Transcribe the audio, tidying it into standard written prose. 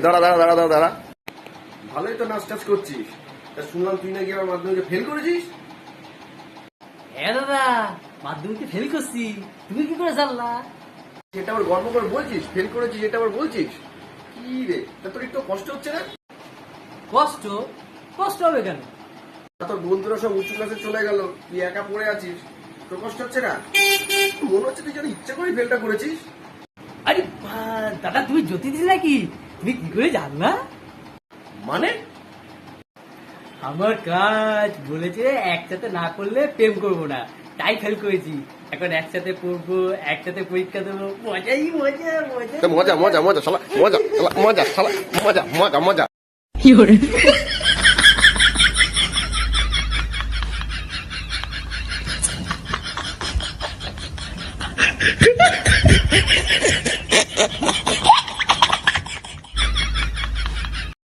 দাঁড়া। ভালোই তো নাচ টাচ করছিস, শুনলাম তুই নাকি আবার মাধ্যমিকে ফেল করেছিস। হ্যাঁ দাদা, মাধ্যমিকে ফেল করছি। তুমি কি করে জানলা? সেটা আবার গর্ব করে বলছিস ফেল করেছিস, এটা আবার বলছিস কি রে? তা তোর একটু কষ্ট হচ্ছে না? কষ্ট কষ্ট হবে কেন? তোর বন্ধুরা সব উঁচু ক্লাসে চলে গেল, তুই একা পড়ে আছিস, তোর কষ্ট হচ্ছে না? মনে হচ্ছে তুই যেন ইচ্ছা করে ফেলটা করেছিস। আরে দাদা, তুমি জ্যোতিষী নাকি? তুমি কি করে জানলা? মানে আমার কাজ বলেছে একসাথে না করলে প্রেম করবো না, তাই ফেল করেছি। এখন একসাথে পড়বো, একসাথে পরীক্ষা দেবো, মজাই মজা মজা মজা মজা মজা শালা, মজা মজা শালা, মজা মজা মজা।